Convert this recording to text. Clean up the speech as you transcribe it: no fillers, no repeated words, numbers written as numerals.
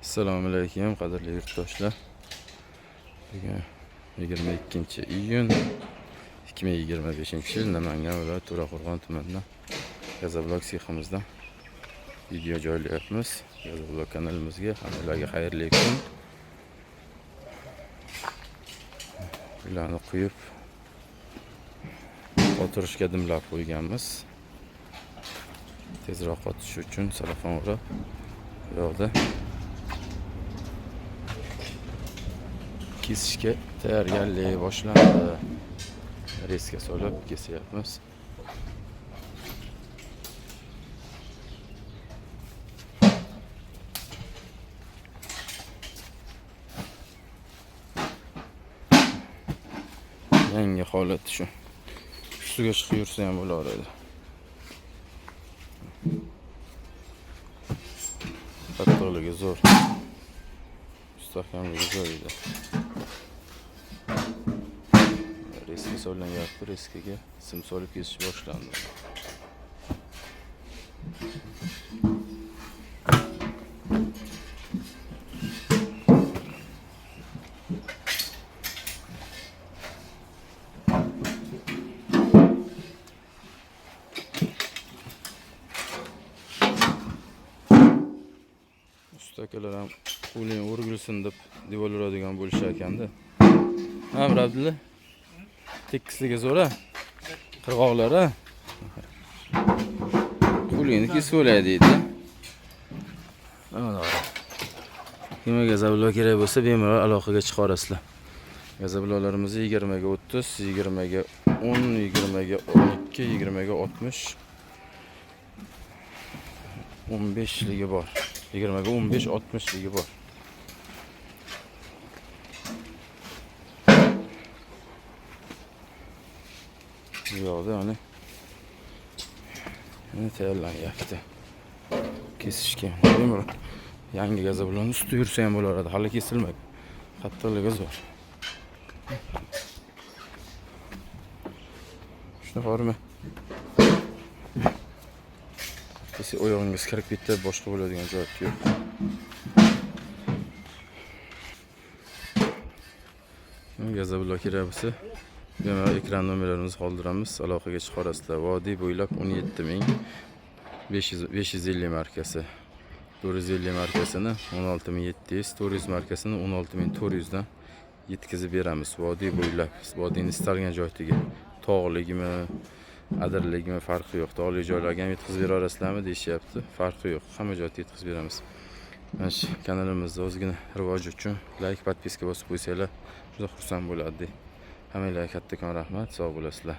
Assalomu alaykum qadrli yurtdoshlar. Bugun 22-iyun 2025-yil Namangan viloyati To'raqo'rg'on tumanidan Gazablog seximizdan video joylayapmiz. Gazablog kanalimizga hammalarga xayrli kun. Ularni quyib o'tirishga dimlab qo'yganmiz. Tezroq qotish uchun salafon o'rab yo'qda kesishga tayyorgarlik boshlandi. Reska solib kesyapmiz. Yangi holat shu. Ustiga chiqib yursa ham bo'laveradi. Qattiqligi zo'r. Mustahkamligi zo'r edi. Reska solanyapti, reskaga sim solib kesish boshlandi. Ustakalar ham qo'ling o'rgilsin deb devor uradigan bo'lishar ekanda. Ha, Abdulla. Tekisligi zo'r-a? Qirg'oqlar-a? Qo'lingni kesib olay deydi. Mana. Kimga Gazablog kerak bo'lsa, bemalol aloqaga chiqarasizlar. Gazabloglarimiz 20 ga 30, 20 ga 10, 20 ga 12, 20 ga 60, 15 ligi bor. 20 ga 15, 60 ligi bor. Yo'qda ana. Yana tayyorlanyapti. Kesishga. Bemalol yangi Gazablogni ustida yursa ham bo'laradi. Hali kesilmagan. Qattiqligi zo'r. Shuna bormi? Siz oyog'ingiz kirib ketdi, boshqa bo'ladigan joyi yo'q. Gazablog kerak bo'lsa, bemalol ekran nomerlarimizni qoldiramiz, aloqaga chiqarasizlar. Vodiy bo'ylab 17550 markasi, 450 markasini 16700, 400 markasini 16400 dan yetkazib beramiz. Vodiy bo'ylab, vodiyning istalgan joyiga, tog'ligimi, adirligimi farqi yo'q. Tog'li joylarga ham yetkazib bera olasizlarmi deyishyapti. Farqi yo'q. Hamma joyga yetkazib beramiz. Mana shu kanalimizda o'zgina rivoj uchun like, podpiska bosib qo'ysanglar, juda xursand bo'ladi. Hammalarga kattakon rahmat, sog' bo'lasizlar.